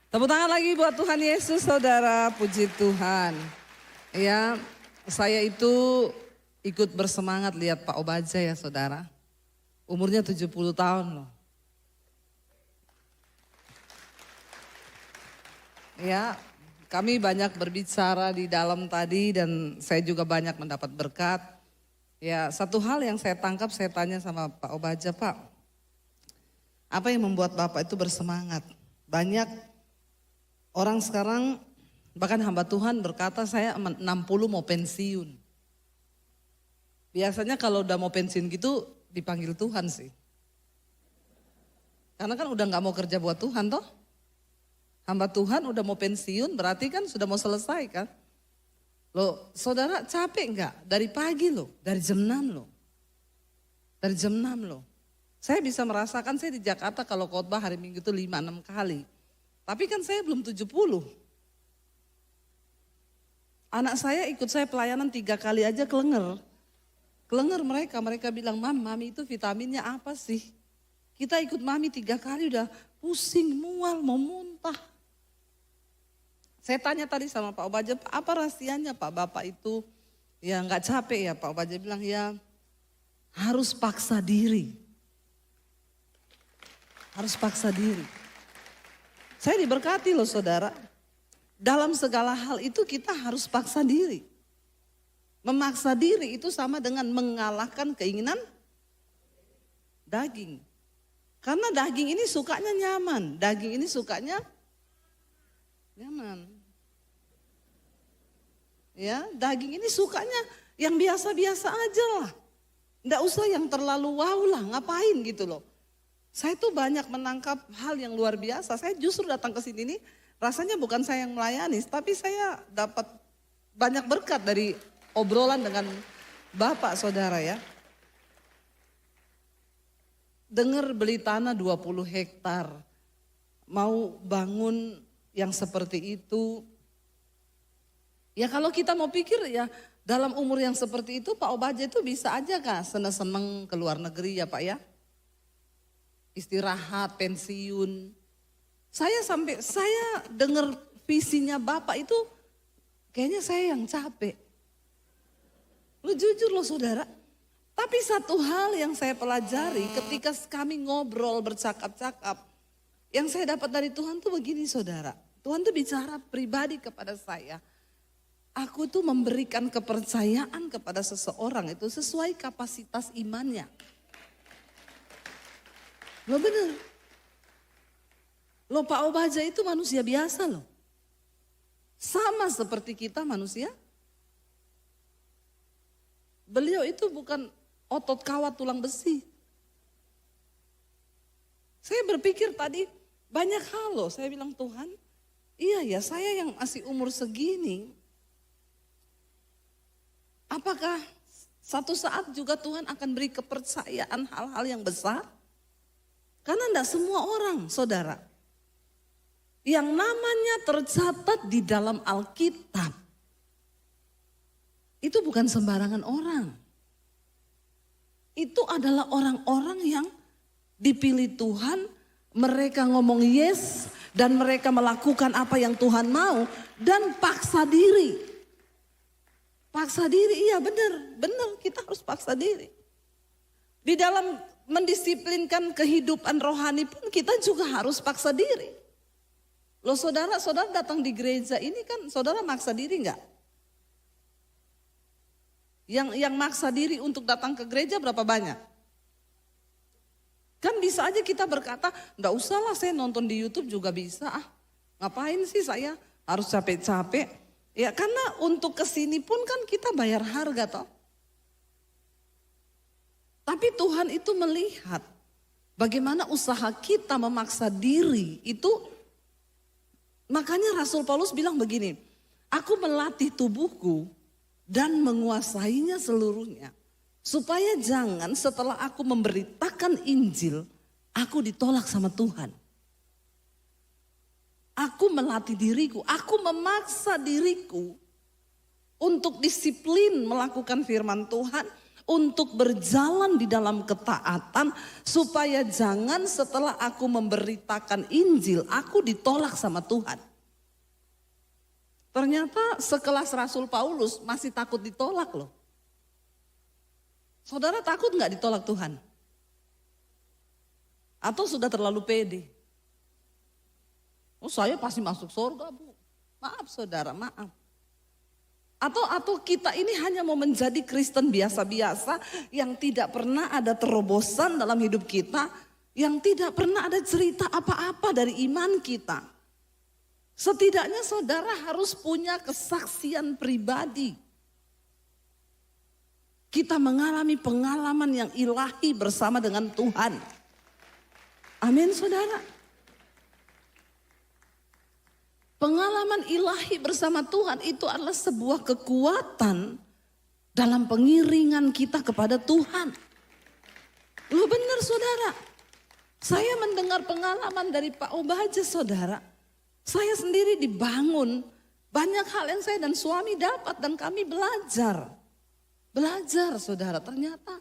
Tepuk tangan lagi buat Tuhan Yesus, saudara. Puji Tuhan. Ya, saya itu ikut bersemangat lihat Pak Obaja ya, saudara. Umurnya 70 tahun loh. Ya, kami banyak berbicara di dalam tadi dan saya juga banyak mendapat berkat. Ya, satu hal yang saya tangkap, saya tanya sama Pak Obaja, Pak, apa yang membuat Bapak itu bersemangat? Banyak orang sekarang, bahkan hamba Tuhan berkata saya 60 mau pensiun. Biasanya kalau udah mau pensiun gitu dipanggil Tuhan sih. Karena kan udah gak mau kerja buat Tuhan toh. Hamba Tuhan udah mau pensiun berarti kan sudah mau selesai kan. Loh saudara capek gak? Dari pagi loh, dari jam 6 loh. Dari jam 6 loh. Saya bisa merasakan saya di Jakarta kalau khotbah hari Minggu itu 5-6 kali. Tapi kan saya belum 70. Anak saya ikut saya pelayanan 3 kali aja kelenger. Kelenger mereka bilang, Mami itu vitaminnya apa sih? Kita ikut Mami 3 kali udah pusing, mual, mau muntah. Saya tanya tadi sama Pak Obaja, apa rahasianya Pak Bapak itu ya gak capek ya? Pak Obaja bilang ya harus paksa diri. Harus paksa diri. Saya diberkati loh saudara. Dalam segala hal itu kita harus paksa diri. Memaksa diri itu sama dengan mengalahkan keinginan daging. Karena daging ini sukanya nyaman. Daging ini sukanya nyaman. Ya, daging ini sukanya yang biasa-biasa aja lah. Nggak usah yang terlalu wow lah, ngapain gitu loh. Saya tuh banyak menangkap hal yang luar biasa. Saya justru datang ke sini nih, rasanya bukan saya yang melayani, tapi saya dapat banyak berkat dari obrolan dengan Bapak saudara ya. Dengar beli tanah 20 hektar, mau bangun yang seperti itu. Ya kalau kita mau pikir ya dalam umur yang seperti itu Pak Obaja itu bisa aja kah seneng-seneng ke luar negeri ya Pak ya. Istirahat, pensiun. Saya dengar visinya Bapak itu kayaknya saya yang capek. Lu jujur loh saudara. Tapi satu hal yang saya pelajari ketika kami ngobrol bercakap-cakap. Yang saya dapat dari Tuhan tuh begini saudara. Tuhan tuh bicara pribadi kepada saya. Aku tuh memberikan kepercayaan kepada seseorang itu sesuai kapasitas imannya. Loh bener. Loh Pak Obaja itu manusia biasa loh. Sama seperti kita manusia. Beliau itu bukan otot kawat tulang besi. Saya berpikir tadi banyak hal loh. Saya bilang Tuhan, iya ya saya yang masih umur segini. Apakah satu saat juga Tuhan akan beri kepercayaan hal-hal yang besar? Karena tidak semua orang, saudara, yang namanya tercatat di dalam Alkitab, itu bukan sembarangan orang. Itu adalah orang-orang yang dipilih Tuhan, mereka ngomong yes, dan mereka melakukan apa yang Tuhan mau, dan paksa diri. Paksa diri, iya benar kita harus paksa diri. Di dalam mendisiplinkan kehidupan rohani pun kita juga harus paksa diri. Loh saudara datang di gereja ini kan saudara maksa diri enggak? Yang maksa diri untuk datang ke gereja berapa banyak? Kan bisa aja kita berkata, enggak usah lah saya nonton di YouTube juga bisa ah. Ngapain sih saya harus capek-capek? Ya karena untuk kesini pun kan kita bayar harga toh. Tapi Tuhan itu melihat bagaimana usaha kita memaksa diri itu. Makanya Rasul Paulus bilang begini, aku melatih tubuhku dan menguasainya seluruhnya. Supaya jangan setelah aku memberitakan Injil, aku ditolak sama Tuhan. Aku melatih diriku, aku memaksa diriku untuk disiplin melakukan firman Tuhan. untuk berjalan di dalam ketaatan supaya jangan setelah aku memberitakan Injil aku ditolak sama Tuhan. Ternyata sekelas Rasul Paulus masih takut ditolak loh. Saudara takut nggak ditolak Tuhan? Atau sudah terlalu pede? Oh saya pasti masuk surga Bu. Maaf saudara, maaf. Atau kita ini hanya mau menjadi Kristen biasa-biasa yang tidak pernah ada terobosan dalam hidup kita, yang tidak pernah ada cerita apa-apa dari iman kita. Setidaknya saudara harus punya kesaksian pribadi. Kita mengalami pengalaman yang ilahi bersama dengan Tuhan. Amin saudara. Pengalaman ilahi bersama Tuhan itu adalah sebuah kekuatan dalam pengiringan kita kepada Tuhan. Loh benar saudara. Saya mendengar pengalaman dari Pak Obaja saudara. Saya sendiri dibangun. Banyak hal yang saya dan suami dapat dan kami belajar. Belajar saudara, ternyata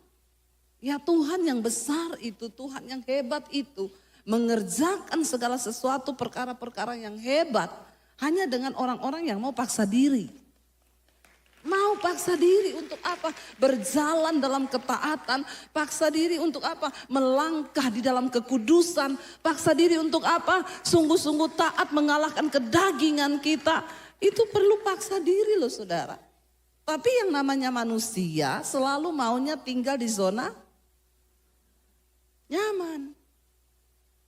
ya Tuhan yang besar itu, Tuhan yang hebat itu mengerjakan segala sesuatu perkara-perkara yang hebat hanya dengan orang-orang yang mau paksa diri. Mau paksa diri untuk apa? Berjalan dalam ketaatan. Paksa diri untuk apa? Melangkah di dalam kekudusan. Paksa diri untuk apa? Sungguh-sungguh taat mengalahkan kedagingan kita. Itu perlu paksa diri loh saudara. Tapi yang namanya manusia selalu maunya tinggal di zona nyaman.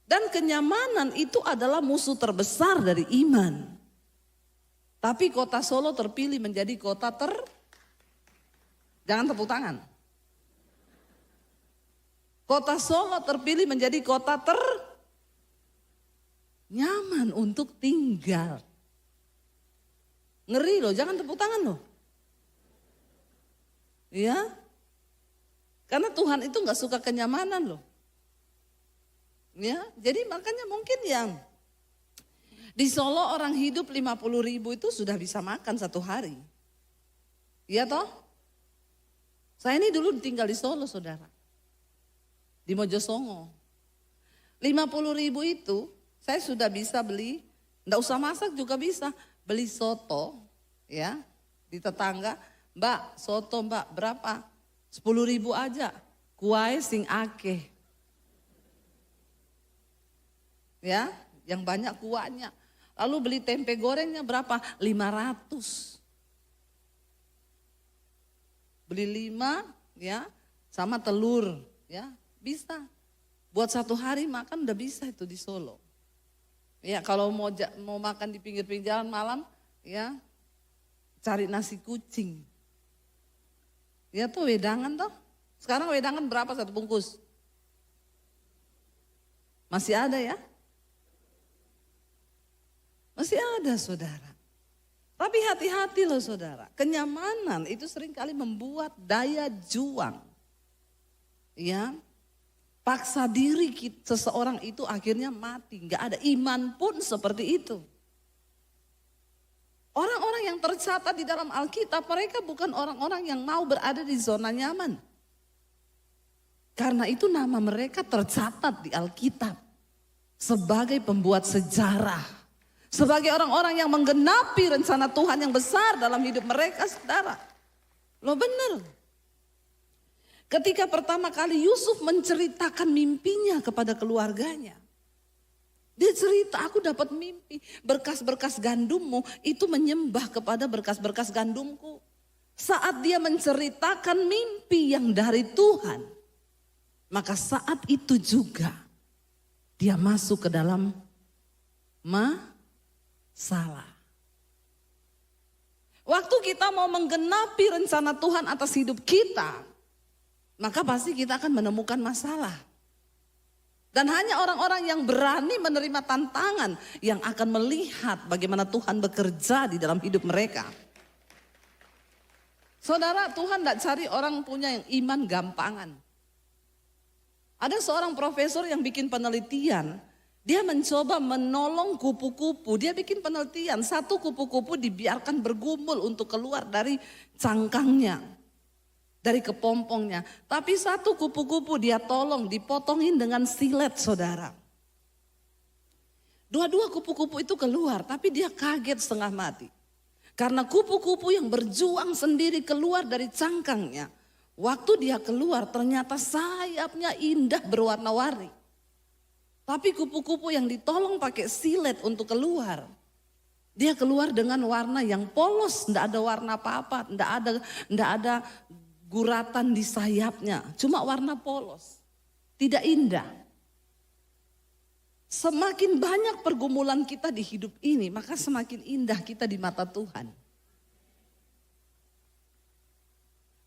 Dan kenyamanan itu adalah musuh terbesar dari iman. Tapi kota Solo terpilih menjadi kota jangan tepuk tangan. Kota Solo terpilih menjadi kota nyaman untuk tinggal. Ngeri loh, jangan tepuk tangan loh. Ya, karena Tuhan itu gak suka kenyamanan loh. Ya, jadi makanya mungkin yang di Solo orang hidup 50.000 itu sudah bisa makan satu hari. Iya toh? Saya ini dulu tinggal di Solo saudara. Di Mojosongo. 50.000 itu saya sudah bisa beli, enggak usah masak juga bisa. Beli soto ya di tetangga. Mbak soto mbak berapa? 10.000 aja. Kuai sing akeh. Ya, yang banyak kuahnya. Lalu beli tempe gorengnya berapa? 500. Beli 5 ya, sama telur ya, bisa. Buat satu hari makan udah bisa itu di Solo. Ya, kalau mau makan di pinggir-pinggir jalan malam ya, cari nasi kucing. Ya tuh wedangan toh. Sekarang wedangan berapa satu bungkus? Masih ada ya? Masih ada saudara. Tapi hati-hati loh saudara. Kenyamanan itu seringkali membuat daya juang. Ya. Paksa diri seseorang itu akhirnya mati. Enggak ada iman pun seperti itu. Orang-orang yang tercatat di dalam Alkitab mereka bukan orang-orang yang mau berada di zona nyaman. Karena itu nama mereka tercatat di Alkitab. Sebagai pembuat sejarah. Sebagai orang-orang yang menggenapi rencana Tuhan yang besar dalam hidup mereka, saudara. Loh benar. Ketika pertama kali Yusuf menceritakan mimpinya kepada keluarganya. Dia cerita, aku dapat mimpi, berkas-berkas gandummu itu menyembah kepada berkas-berkas gandumku. Saat dia menceritakan mimpi yang dari Tuhan, maka saat itu juga dia masuk ke dalam salah. Waktu kita mau menggenapi rencana Tuhan atas hidup kita, maka pasti kita akan menemukan masalah. Dan hanya orang-orang yang berani menerima tantangan yang akan melihat bagaimana Tuhan bekerja di dalam hidup mereka. Saudara, Tuhan tidak cari orang punya yang iman gampangan. Ada seorang profesor yang bikin penelitian. Dia mencoba menolong kupu-kupu. Dia bikin penelitian. Satu kupu-kupu dibiarkan bergumul untuk keluar dari cangkangnya. dari kepompongnya. Tapi satu kupu-kupu dia tolong dipotongin dengan silet, saudara. Dua-dua kupu-kupu itu keluar, tapi dia kaget setengah mati. Karena kupu-kupu yang berjuang sendiri keluar dari cangkangnya. Waktu dia keluar ternyata sayapnya indah berwarna-warni. Tapi kupu-kupu yang ditolong pakai silet untuk keluar. Dia keluar dengan warna yang polos, tidak ada warna apa-apa, tidak ada guratan di sayapnya. Cuma warna polos, tidak indah. Semakin banyak pergumulan kita di hidup ini, maka semakin indah kita di mata Tuhan.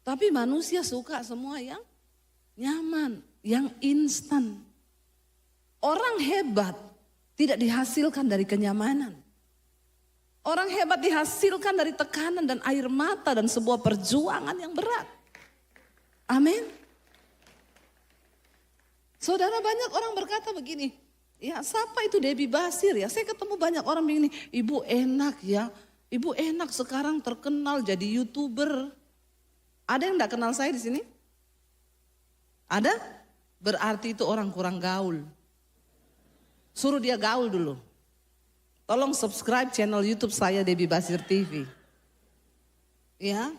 Tapi manusia suka semua yang nyaman, yang instan. Orang hebat tidak dihasilkan dari kenyamanan. Orang hebat dihasilkan dari tekanan dan air mata dan sebuah perjuangan yang berat. Amin. Saudara, banyak orang berkata begini, ya siapa itu Debbie Basir ya? Saya ketemu banyak orang begini, ibu enak ya, ibu enak sekarang terkenal jadi YouTuber. Ada yang enggak kenal saya di sini? Ada? Berarti itu orang kurang gaul. Suruh dia gaul dulu. Tolong subscribe channel YouTube saya Debbie Basir TV. Ya.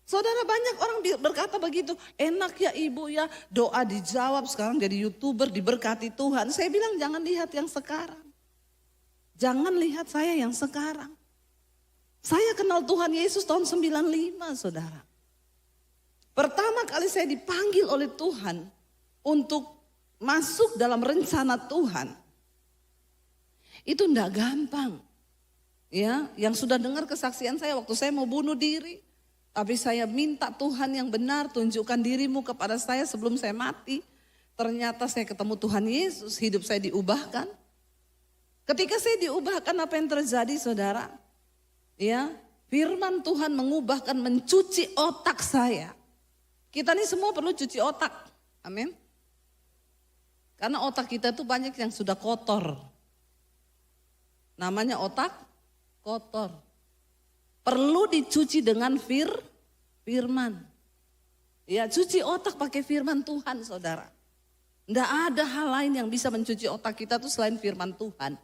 Saudara, banyak orang berkata begitu, enak ya ibu ya, doa dijawab sekarang jadi YouTuber diberkati Tuhan. Saya bilang jangan lihat yang sekarang. Jangan lihat saya yang sekarang. Saya kenal Tuhan Yesus tahun 95, saudara. Pertama kali saya dipanggil oleh Tuhan untuk masuk dalam rencana Tuhan. Itu enggak gampang. Ya, yang sudah dengar kesaksian saya waktu saya mau bunuh diri. Tapi saya minta Tuhan yang benar, tunjukkan dirimu kepada saya sebelum saya mati. Ternyata saya ketemu Tuhan Yesus, hidup saya diubahkan. Ketika saya diubahkan, apa yang terjadi, saudara? Ya, firman Tuhan mengubahkan, mencuci otak saya. Kita ini semua perlu cuci otak. Amin. Karena otak kita tuh banyak yang sudah kotor. Namanya otak kotor. Perlu dicuci dengan firman. Ya, cuci otak pakai firman Tuhan, saudara. Tidak ada hal lain yang bisa mencuci otak kita tuh selain firman Tuhan.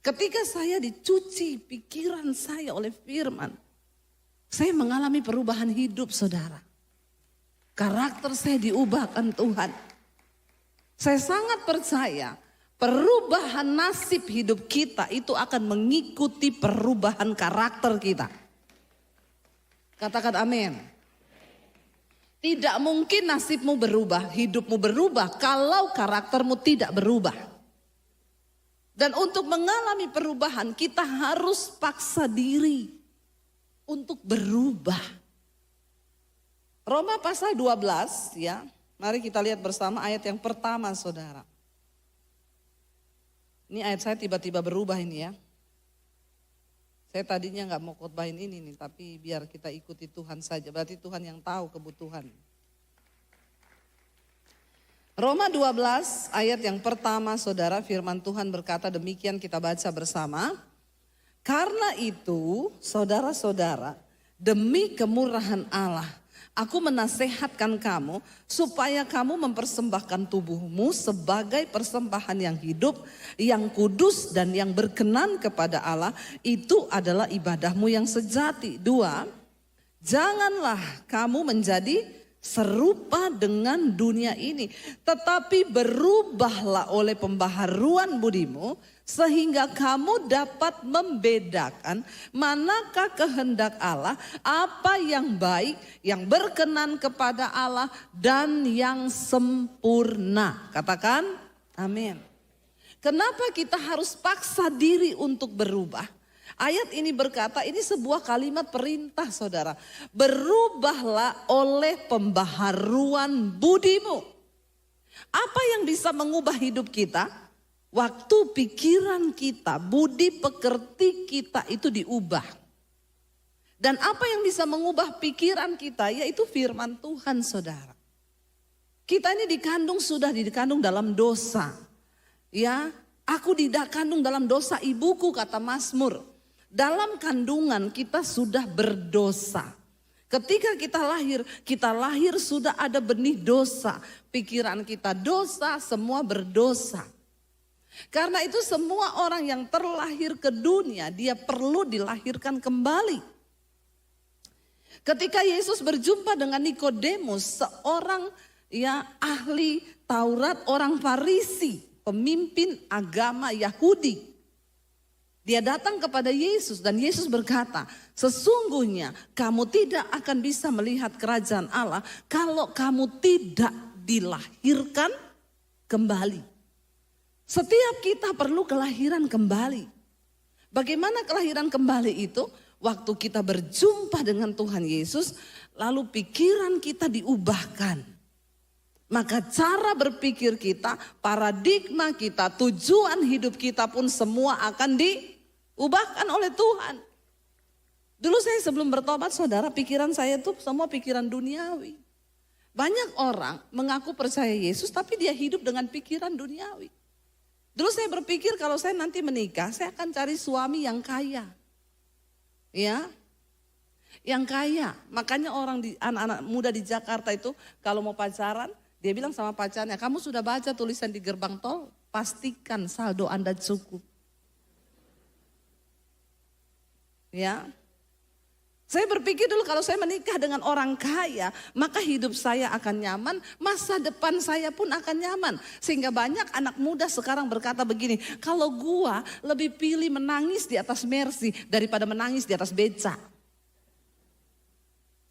Ketika saya dicuci pikiran saya oleh firman, saya mengalami perubahan hidup, saudara. Karakter saya diubahkan Tuhan. Saya sangat percaya perubahan nasib hidup kita itu akan mengikuti perubahan karakter kita. Katakan amin. Tidak mungkin nasibmu berubah, hidupmu berubah kalau karaktermu tidak berubah. Dan untuk mengalami perubahan kita harus paksa diri untuk berubah. Roma pasal 12 ya, mari kita lihat bersama ayat yang pertama, saudara. Ini ayat saya tiba-tiba berubah ini ya. Saya tadinya nggak mau khotbahin ini nih, tapi biar kita ikuti Tuhan saja. Berarti Tuhan yang tahu kebutuhan. Roma 12 ayat yang pertama, saudara, firman Tuhan berkata demikian, kita baca bersama. Karena itu, saudara-saudara, demi kemurahan Allah, aku menasehatkan kamu supaya kamu mempersembahkan tubuhmu sebagai persembahan yang hidup, yang kudus dan yang berkenan kepada Allah. Itu adalah ibadahmu yang sejati. 2, janganlah kamu menjadi serupa dengan dunia ini, tetapi berubahlah oleh pembaharuan budimu, sehingga kamu dapat membedakan manakah kehendak Allah, apa yang baik, yang berkenan kepada Allah, dan yang sempurna. Katakan amin. Kenapa kita harus paksa diri untuk berubah? Ayat ini berkata, ini sebuah kalimat perintah, saudara. Berubahlah oleh pembaharuan budimu. Apa yang bisa mengubah hidup kita? Waktu pikiran kita, budi pekerti kita itu diubah. Dan apa yang bisa mengubah pikiran kita? Yaitu firman Tuhan, saudara. Kita ini sudah dikandung dalam dosa. Ya, aku dikandung dalam dosa ibuku, kata Mazmur. Dalam kandungan kita sudah berdosa. Ketika kita lahir sudah ada benih dosa. Pikiran kita dosa, semua berdosa. Karena itu semua orang yang terlahir ke dunia, dia perlu dilahirkan kembali. Ketika Yesus berjumpa dengan Nikodemus, seorang ahli Taurat, orang Farisi, pemimpin agama Yahudi. Dia datang kepada Yesus dan Yesus berkata, sesungguhnya kamu tidak akan bisa melihat kerajaan Allah kalau kamu tidak dilahirkan kembali. Setiap kita perlu kelahiran kembali. Bagaimana kelahiran kembali itu? Waktu kita berjumpa dengan Tuhan Yesus, lalu pikiran kita diubahkan. Maka cara berpikir kita, paradigma kita, tujuan hidup kita pun semua akan diubahkan oleh Tuhan. Dulu saya sebelum bertobat saudara, pikiran saya tuh semua pikiran duniawi. Banyak orang mengaku percaya Yesus tapi dia hidup dengan pikiran duniawi. Dulu saya berpikir kalau saya nanti menikah, saya akan cari suami yang kaya. Ya, yang kaya. Makanya anak-anak muda di Jakarta itu kalau mau pacaran, dia bilang sama pacarnya, kamu sudah baca tulisan di gerbang tol? Pastikan saldo Anda cukup. Ya. Saya berpikir dulu kalau saya menikah dengan orang kaya, maka hidup saya akan nyaman, masa depan saya pun akan nyaman. Sehingga banyak anak muda sekarang berkata begini, kalau gua lebih pilih menangis di atas Mercy daripada menangis di atas beca.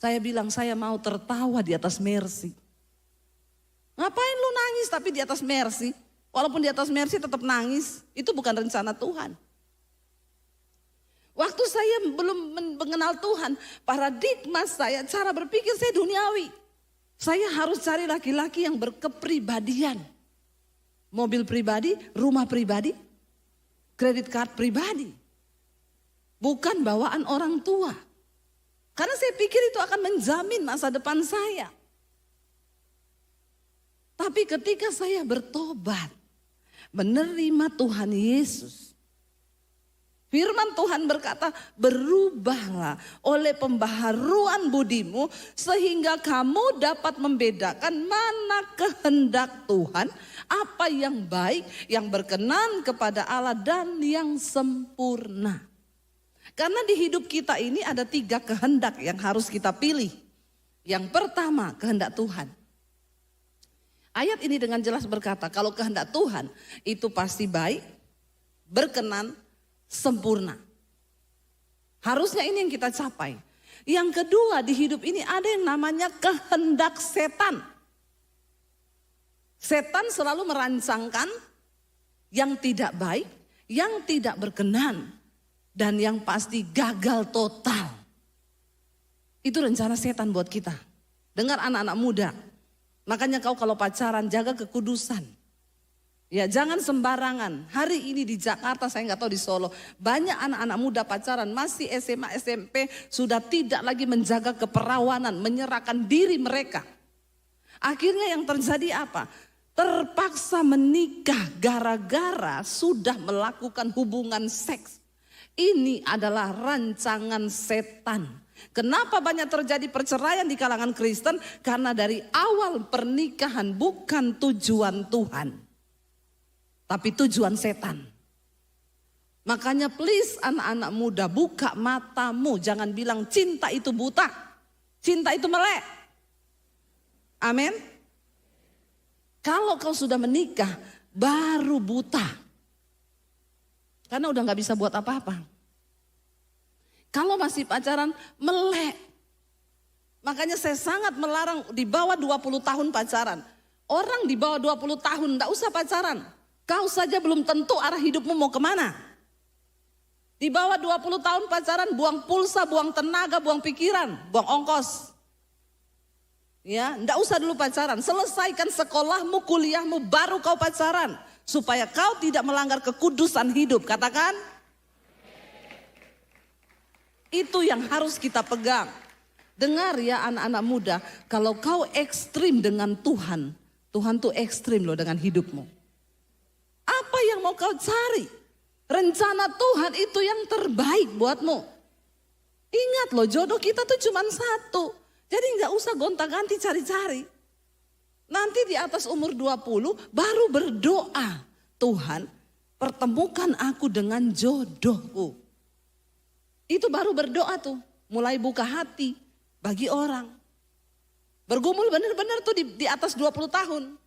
Saya bilang saya mau tertawa di atas Mercy. Ngapain lu nangis tapi di atas Mercy? Walaupun di atas Mercy tetap nangis, itu bukan rencana Tuhan. Waktu saya belum mengenal Tuhan, paradigma saya, cara berpikir saya duniawi. Saya harus cari laki-laki yang berkepribadian. Mobil pribadi, rumah pribadi, kredit card pribadi. Bukan bawaan orang tua. Karena saya pikir itu akan menjamin masa depan saya. Tapi ketika saya bertobat, menerima Tuhan Yesus, firman Tuhan berkata, berubahlah oleh pembaharuan budimu sehingga kamu dapat membedakan mana kehendak Tuhan, apa yang baik, yang berkenan kepada Allah dan yang sempurna. Karena di hidup kita ini ada 3 kehendak yang harus kita pilih. Yang pertama, kehendak Tuhan. Ayat ini dengan jelas berkata, kalau kehendak Tuhan itu pasti baik, berkenan, sempurna. Harusnya ini yang kita capai. Yang kedua, di hidup ini ada yang namanya kehendak setan. Setan selalu merancangkan yang tidak baik, yang tidak berkenan, dan yang pasti gagal total. Itu rencana setan buat kita. Dengar anak-anak muda, makanya kau kalau pacaran jaga kekudusan. Ya jangan sembarangan. Hari ini di Jakarta, saya nggak tahu di Solo, banyak anak-anak muda pacaran masih SMA, SMP sudah tidak lagi menjaga keperawanan, menyerahkan diri mereka. Akhirnya yang terjadi apa? Terpaksa menikah gara-gara sudah melakukan hubungan seks. Ini adalah rancangan setan. Kenapa banyak terjadi perceraian di kalangan Kristen? Karena dari awal pernikahan bukan tujuan Tuhan, tapi tujuan setan. Makanya please anak-anak muda, buka matamu. Jangan bilang cinta itu buta, cinta itu melek. Amin. Kalau kau sudah menikah baru buta, karena udah gak bisa buat apa-apa. Kalau masih pacaran melek. Makanya saya sangat melarang di bawah 20 tahun pacaran. Orang di bawah 20 tahun gak usah pacaran. Kau saja belum tentu arah hidupmu mau kemana. Di bawah 20 tahun pacaran, buang pulsa, buang tenaga, buang pikiran, buang ongkos. Ya, ndak usah dulu pacaran. Selesaikan sekolahmu, kuliahmu, baru kau pacaran. Supaya kau tidak melanggar kekudusan hidup. Katakan. Itu yang harus kita pegang. Dengar ya anak-anak muda, kalau kau ekstrim dengan Tuhan, Tuhan tuh ekstrim loh dengan hidupmu. Apa yang mau kau cari? Rencana Tuhan itu yang terbaik buatmu. Ingat loh, jodoh kita tuh cuma satu. Jadi nggak usah gonta-ganti cari-cari. Nanti di atas umur 20 baru berdoa, Tuhan pertemukan aku dengan jodohku. Itu baru berdoa tuh, mulai buka hati bagi orang. Bergumul benar-benar tuh di atas 20 tahun.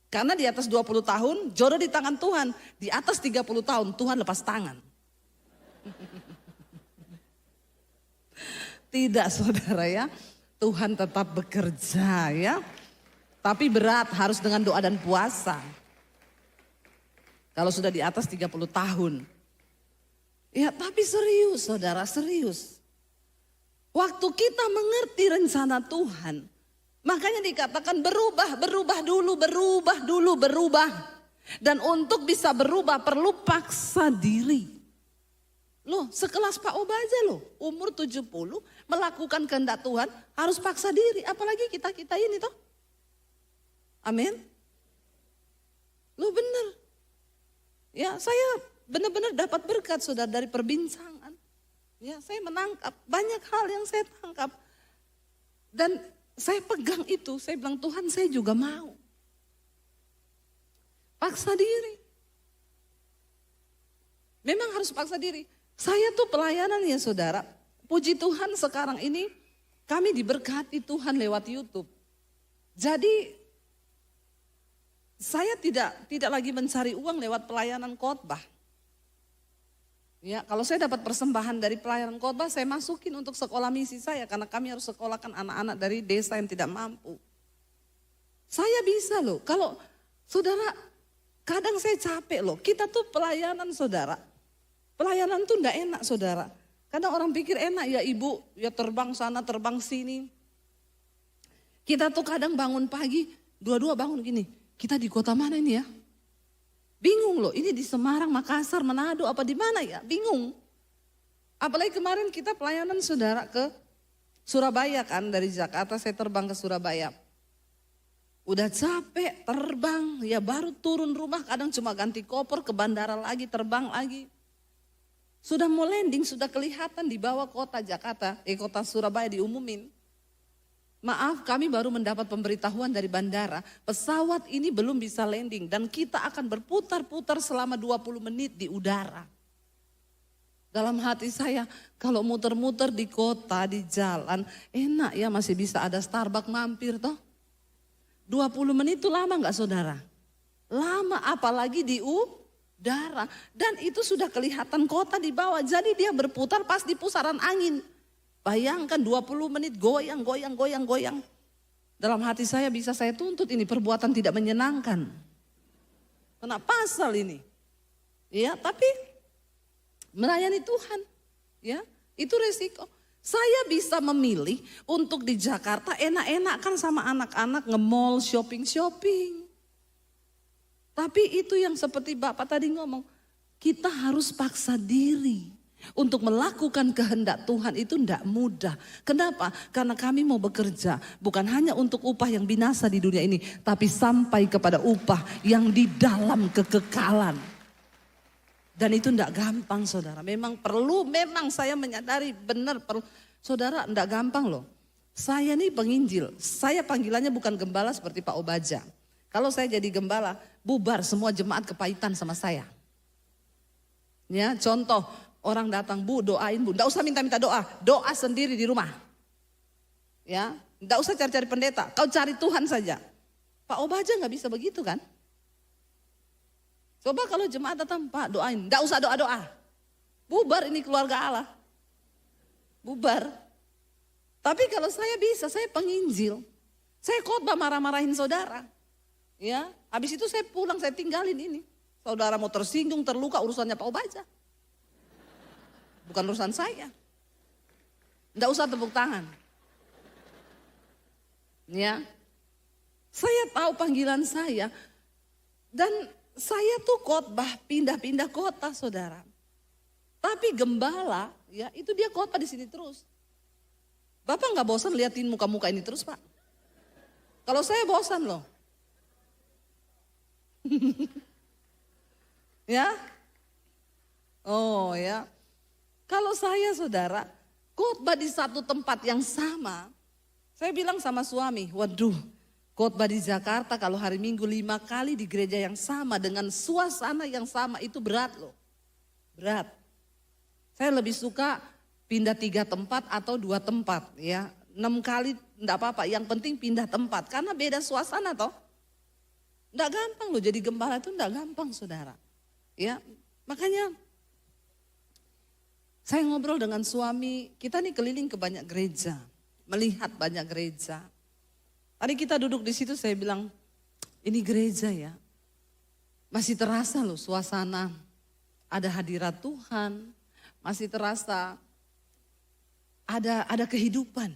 Karena di atas 20 tahun jodoh di tangan Tuhan. Di atas 30 tahun Tuhan lepas tangan. Tidak saudara ya, Tuhan tetap bekerja ya. Tapi berat, harus dengan doa dan puasa. Kalau sudah di atas 30 tahun. Ya tapi serius saudara, serius. Waktu kita mengerti rencana Tuhan, makanya dikatakan berubah dulu. Dan untuk bisa berubah perlu paksa diri. Loh, sekelas Pak Obaja loh, umur 70 melakukan kehendak Tuhan harus paksa diri, apalagi kita ini toh. Amin. Loh benar. Ya, saya benar-benar dapat berkat saudara dari perbincangan. Ya, saya menangkap banyak hal yang saya tangkap. Dan saya pegang itu, saya bilang Tuhan saya juga mau. Paksa diri. Memang harus paksa diri. Saya tuh pelayanan ya saudara. Puji Tuhan sekarang ini kami diberkati Tuhan lewat YouTube. Jadi saya tidak lagi mencari uang lewat pelayanan khotbah. Ya, kalau saya dapat persembahan dari pelayanan khotbah, saya masukin untuk sekolah misi saya karena kami harus sekolahkan anak-anak dari desa yang tidak mampu. Saya bisa loh. Kalau saudara, kadang saya capek loh. Kita tuh pelayanan saudara. Pelayanan tuh enggak enak saudara. Kadang orang pikir enak ya ibu, ya terbang sana, terbang sini. Kita tuh kadang bangun pagi, dua-dua bangun gini. Kita di kota mana ini ya? Bingung loh, ini di Semarang, Makassar, Manado, apa di mana ya? Bingung. Apalagi kemarin kita pelayanan saudara ke Surabaya kan, dari Jakarta saya terbang ke Surabaya. Udah capek terbang, ya baru turun rumah kadang cuma ganti koper ke bandara lagi, terbang lagi. Sudah mau landing, sudah kelihatan di bawah kota Jakarta, kota Surabaya diumumin. Maaf, kami baru mendapat pemberitahuan dari bandara, pesawat ini belum bisa landing dan kita akan berputar-putar selama 20 menit di udara. Dalam hati saya, kalau muter-muter di kota, di jalan, enak ya masih bisa ada Starbucks mampir toh. 20 menit itu lama gak saudara? Lama, apalagi di udara. Dan itu sudah kelihatan kota di bawah, jadi dia berputar pas di pusaran angin. Bayangkan 20 menit goyang. Dalam hati saya bisa saya tuntut ini perbuatan tidak menyenangkan. Kena pasal ini. Ya, tapi melayani Tuhan. Ya, itu resiko. Saya bisa memilih untuk di Jakarta enak-enakan sama anak-anak nge-mall, shopping. Tapi itu yang seperti Bapak tadi ngomong, kita harus paksa diri. Untuk melakukan kehendak Tuhan itu tidak mudah. Kenapa? Karena kami mau bekerja bukan hanya untuk upah yang binasa di dunia ini, tapi sampai kepada upah yang di dalam kekekalan. Dan itu tidak gampang saudara. Memang saya menyadari benar perlu. Saudara tidak gampang loh. Saya nih penginjil, saya panggilannya bukan gembala seperti Pak Obaja. Kalau saya jadi gembala, bubar semua jemaat kepahitan sama saya. Ya, contoh. Orang datang, Bu doain Bu, enggak usah minta-minta doa sendiri di rumah. Ya, enggak usah cari-cari pendeta, kau cari Tuhan saja. Pak Obaja nggak bisa begitu kan? Coba kalau jemaat datang, Pak doain, enggak usah doa-doa. Bubar ini keluarga Allah. Bubar. Tapi kalau saya bisa, saya penginjil. Saya khotbah marah-marahin saudara. Ya, habis itu saya pulang, saya tinggalin ini. Saudara mau tersinggung, terluka, urusannya Pak Obaja. Bukan urusan saya. Enggak usah tepuk tangan. Ya. Saya tahu panggilan saya. Dan saya tuh khotbah pindah-pindah kota saudara. Tapi gembala ya itu dia khotbah di sini terus. Bapak nggak bosan liatin muka-muka ini terus Pak? Kalau saya bosan loh. Ya. Oh ya. Kalau saya saudara, khotbah di satu tempat yang sama. Saya bilang sama suami, waduh, khotbah di Jakarta kalau hari Minggu 5 kali di gereja yang sama dengan suasana yang sama itu berat loh. Berat. Saya lebih suka pindah 3 tempat atau 2 tempat ya. 6 kali enggak apa-apa, yang penting pindah tempat karena beda suasana toh. Enggak gampang loh jadi gembala itu, enggak gampang saudara. Ya, makanya saya ngobrol dengan suami, kita nih keliling ke banyak gereja, melihat banyak gereja. Tadi kita duduk di situ saya bilang, ini gereja ya, masih terasa loh suasana, ada hadirat Tuhan, masih terasa ada kehidupan.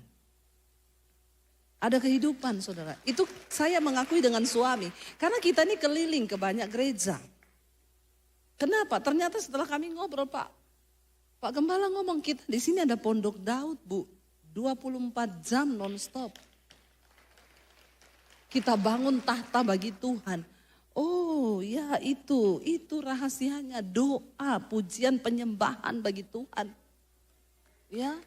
Ada kehidupan saudara, itu saya mengakui dengan suami, karena kita ini keliling ke banyak gereja. Kenapa? Ternyata setelah kami ngobrol, Pak Gembala ngomong, kita di sini ada Pondok Daud Bu, 24 jam nonstop. Kita bangun tahta bagi Tuhan. Oh ya itu rahasianya, doa, pujian, penyembahan bagi Tuhan. Ya,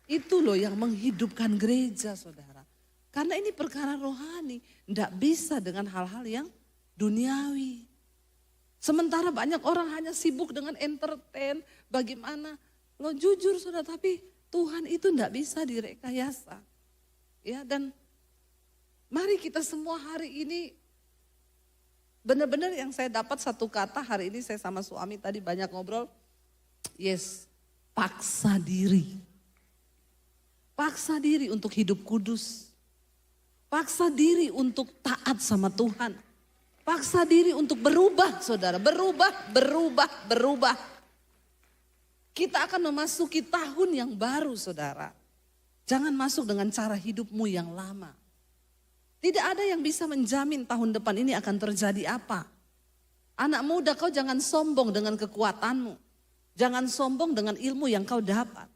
itu loh yang menghidupkan gereja saudara. Karena ini perkara rohani, tidak bisa dengan hal-hal yang duniawi. Sementara banyak orang hanya sibuk dengan entertain, bagaimana. Lo jujur saudara, tapi Tuhan itu tidak bisa direkayasa. Ya, dan mari kita semua hari ini, benar-benar yang saya dapat satu kata hari ini saya sama suami tadi banyak ngobrol. Yes, paksa diri. Paksa diri untuk hidup kudus. Paksa diri untuk taat sama Tuhan. Paksa diri untuk berubah saudara, berubah. Kita akan memasuki tahun yang baru saudara. Jangan masuk dengan cara hidupmu yang lama. Tidak ada yang bisa menjamin tahun depan ini akan terjadi apa. Anak muda, kau jangan sombong dengan kekuatanmu. Jangan sombong dengan ilmu yang kau dapat.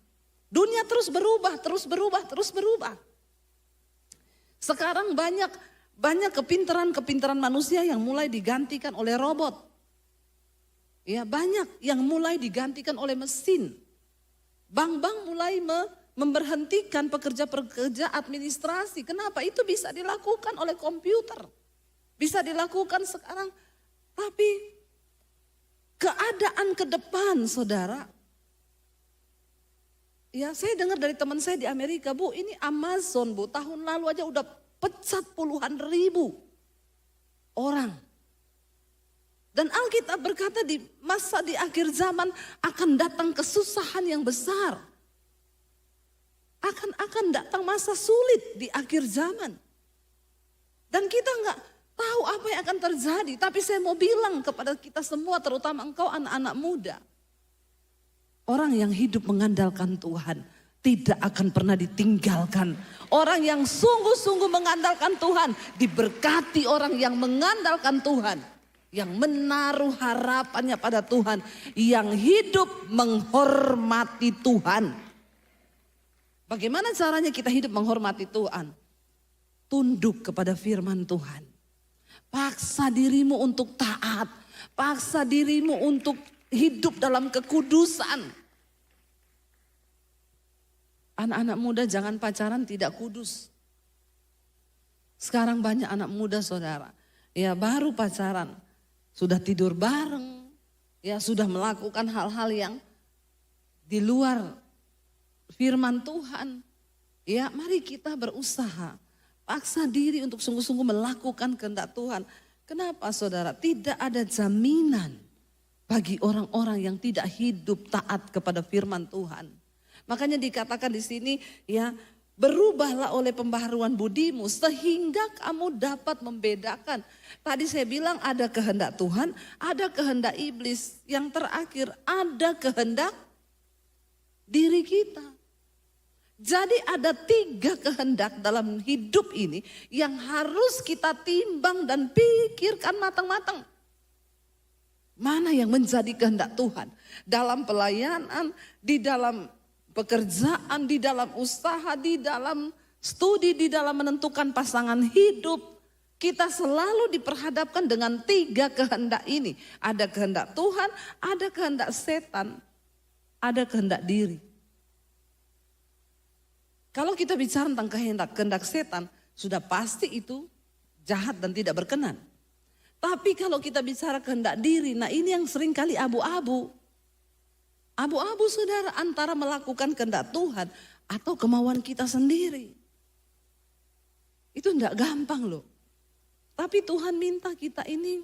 Dunia terus berubah. Sekarang banyak kepintaran manusia yang mulai digantikan oleh robot. Ya, banyak yang mulai digantikan oleh mesin. Bank-bank mulai memberhentikan pekerja-pekerja administrasi. Kenapa? Itu bisa dilakukan oleh komputer. Bisa dilakukan sekarang. Tapi keadaan ke depan saudara. Ya, saya dengar dari teman saya di Amerika, Bu, ini Amazon, Bu, tahun lalu aja udah pecat puluhan ribu orang. Dan Alkitab berkata di masa di akhir zaman akan datang kesusahan yang besar. Akan datang masa sulit di akhir zaman. Dan kita nggak tahu apa yang akan terjadi. Tapi saya mau bilang kepada kita semua, terutama engkau anak-anak muda. Orang yang hidup mengandalkan Tuhan tidak akan pernah ditinggalkan. Orang yang sungguh-sungguh mengandalkan Tuhan diberkati, orang yang mengandalkan Tuhan, yang menaruh harapannya pada Tuhan, yang hidup menghormati Tuhan. Bagaimana caranya kita hidup menghormati Tuhan? Tunduk kepada firman Tuhan. Paksa dirimu untuk taat. Paksa dirimu untuk hidup dalam kekudusan. Anak-anak muda jangan pacaran tidak kudus. Sekarang banyak anak muda saudara. Ya baru pacaran. Sudah tidur bareng. Ya sudah melakukan hal-hal yang di luar firman Tuhan. Ya mari kita berusaha. Paksa diri untuk sungguh-sungguh melakukan kehendak Tuhan. Kenapa saudara? Tidak ada jaminan bagi orang-orang yang tidak hidup taat kepada firman Tuhan. Makanya dikatakan di sini ya, berubahlah oleh pembaharuan budimu sehingga kamu dapat membedakan. Tadi saya bilang ada kehendak Tuhan, ada kehendak iblis. Yang terakhir ada kehendak diri kita. Jadi ada 3 kehendak dalam hidup ini yang harus kita timbang dan pikirkan matang-matang. Mana yang menjadi kehendak Tuhan? Dalam pelayanan, di dalam pekerjaan, di dalam usaha, di dalam studi, di dalam menentukan pasangan hidup. Kita selalu diperhadapkan dengan 3 kehendak ini. Ada kehendak Tuhan, ada kehendak setan, ada kehendak diri. Kalau kita bicara tentang kehendak setan, sudah pasti itu jahat dan tidak berkenan. Tapi kalau kita bicara kehendak diri, nah ini yang sering kali abu-abu. Abu-abu saudara, antara melakukan kehendak Tuhan atau kemauan kita sendiri. Itu enggak gampang loh. Tapi Tuhan minta kita ini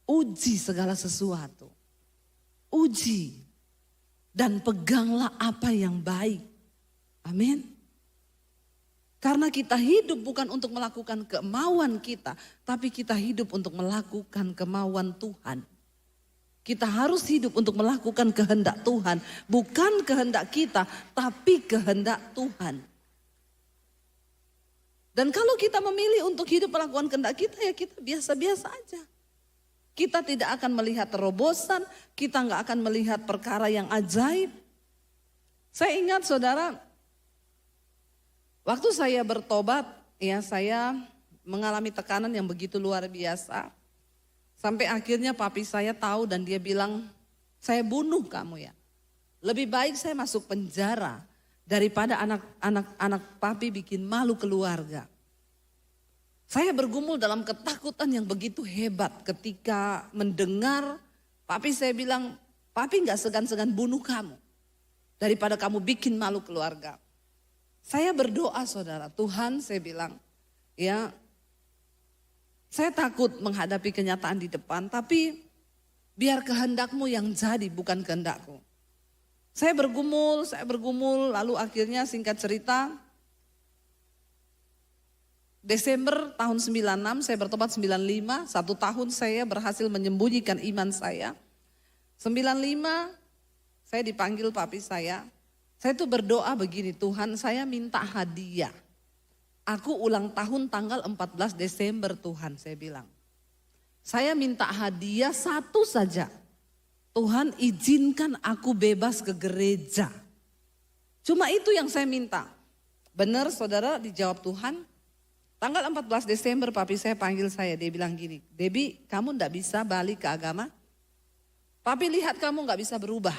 uji segala sesuatu. Uji. Dan peganglah apa yang baik. Amin. Karena kita hidup bukan untuk melakukan kemauan kita, tapi kita hidup untuk melakukan kemauan Tuhan. Kita harus hidup untuk melakukan kehendak Tuhan, bukan kehendak kita, tapi kehendak Tuhan. Dan kalau kita memilih untuk hidup melakukan kehendak kita, ya kita biasa-biasa aja. Kita tidak akan melihat terobosan, kita nggak akan melihat perkara yang ajaib. Saya ingat saudara, waktu saya bertobat, ya saya mengalami tekanan yang begitu luar biasa. Sampai akhirnya papi saya tahu dan dia bilang, saya bunuh kamu ya. Lebih baik saya masuk penjara daripada anak papi bikin malu keluarga. Saya bergumul dalam ketakutan yang begitu hebat ketika mendengar papi saya bilang, papi gak segan-segan bunuh kamu daripada kamu bikin malu keluarga. Saya berdoa saudara, Tuhan saya bilang, ya saya takut menghadapi kenyataan di depan, tapi biar kehendakmu yang jadi bukan kehendakku. Saya bergumul, lalu akhirnya singkat cerita, Desember tahun 96 saya bertobat 95, 1 tahun saya berhasil menyembunyikan iman saya. 95 saya dipanggil papi saya tuh berdoa begini, Tuhan saya minta hadiah. Aku ulang tahun tanggal 14 Desember Tuhan, saya bilang. Saya minta hadiah satu saja. Tuhan izinkan aku bebas ke gereja. Cuma itu yang saya minta. Benar saudara, dijawab Tuhan. Tanggal 14 Desember papi saya panggil saya, dia bilang gini, Debbie kamu ndak bisa balik ke agama. Papi lihat kamu nggak bisa berubah.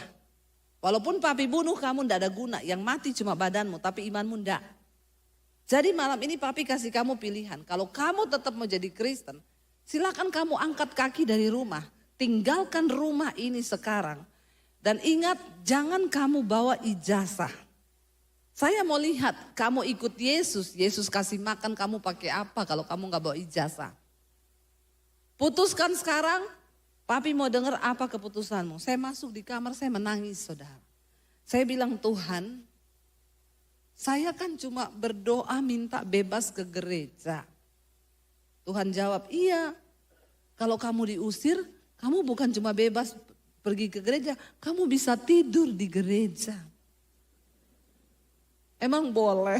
Walaupun papi bunuh kamu ndak ada guna, yang mati cuma badanmu tapi imanmu ndak. Jadi malam ini papi kasih kamu pilihan, kalau kamu tetap mau jadi Kristen, silakan kamu angkat kaki dari rumah, tinggalkan rumah ini sekarang. Dan ingat jangan kamu bawa ijazah. Saya mau lihat kamu ikut Yesus, Yesus kasih makan kamu pakai apa kalau kamu gak bawa ijazah. Putuskan sekarang, papi mau dengar apa keputusanmu. Saya masuk di kamar, saya menangis saudara. Saya bilang Tuhan, saya kan cuma berdoa minta bebas ke gereja. Tuhan jawab, iya kalau kamu diusir, kamu bukan cuma bebas pergi ke gereja, kamu bisa tidur di gereja. Emang boleh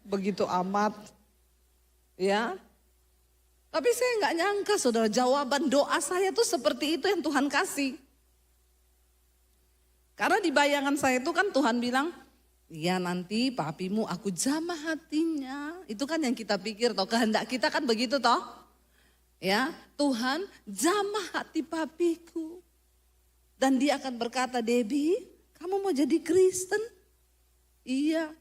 begitu amat, ya. Tapi saya nggak nyangka saudara, jawaban doa saya tuh seperti itu yang Tuhan kasih. Karena di bayangan saya itu kan Tuhan bilang, ya nanti papimu aku jamah hatinya. Itu kan yang kita pikir toh, kehendak kita kan begitu toh. Ya, Tuhan jamah hati papiku. Dan dia akan berkata, Debbie, kamu mau jadi Kristen? Iya,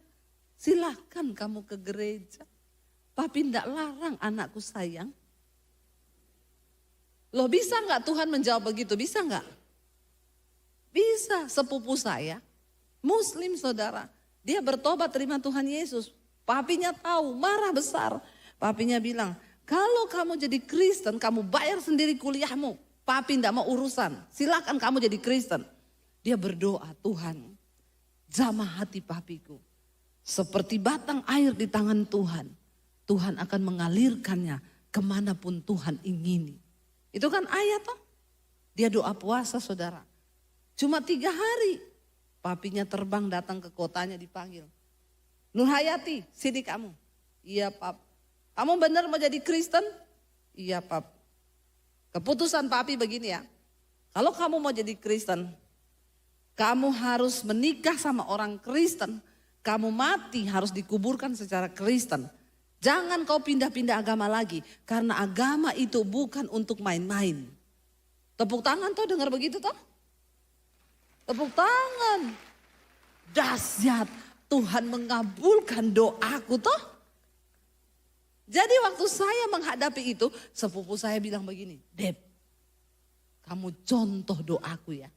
silakan kamu ke gereja. Papi ndak larang anakku sayang. Loh bisa nggak Tuhan menjawab begitu? Bisa nggak? Bisa. Sepupu saya, Muslim saudara, dia bertobat terima Tuhan Yesus. Papinya tahu, marah besar. Papinya bilang, kalau kamu jadi Kristen, kamu bayar sendiri kuliahmu. Papi ndak mau urusan, silakan kamu jadi Kristen. Dia berdoa, Tuhan jamah hati papiku. Seperti batang air di tangan Tuhan. Tuhan akan mengalirkannya kemanapun Tuhan ingini. Itu kan ayat toh. Dia doa puasa saudara. Cuma 3 hari. Papinya terbang datang ke kotanya dipanggil. Nur Hayati, sini kamu. Iya pap. Kamu benar mau jadi Kristen? Iya pap. Keputusan papi begini ya. Kalau kamu mau jadi Kristen, kamu harus menikah sama orang Kristen. Kamu mati harus dikuburkan secara Kristen. Jangan kau pindah-pindah agama lagi. Karena agama itu bukan untuk main-main. Tepuk tangan toh dengar begitu toh? Tepuk tangan. Dahsyat, Tuhan mengabulkan doaku toh. Jadi waktu saya menghadapi itu, sepupu saya bilang begini, Deb, kamu contoh doaku ya.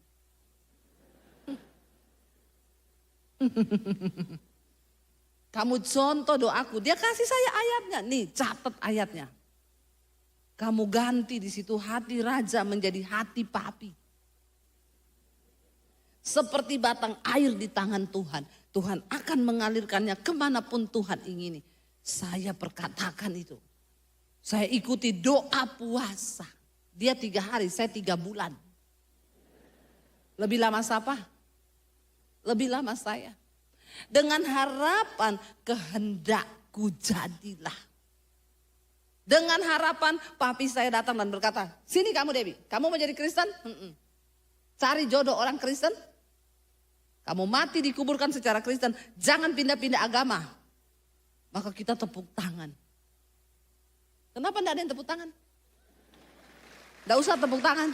Kamu contoh doaku. Dia kasih saya ayatnya, nih catat ayatnya. Kamu ganti di situ hati raja menjadi hati papi. Seperti batang air di tangan Tuhan. Tuhan akan mengalirkannya kemanapun Tuhan ingini. Saya perkatakan itu. Saya ikuti doa puasa. Dia 3 hari, saya 3 bulan. Lebih lama siapa? Lebih lama saya. Dengan harapan kehendakku jadilah. Dengan harapan papi saya datang dan berkata, sini kamu Debbie, kamu mau jadi Kristen? Cari jodoh orang Kristen. Kamu mati dikuburkan secara Kristen, jangan pindah-pindah agama. Maka kita tepuk tangan. Kenapa enggak ada yang tepuk tangan? Enggak usah tepuk tangan.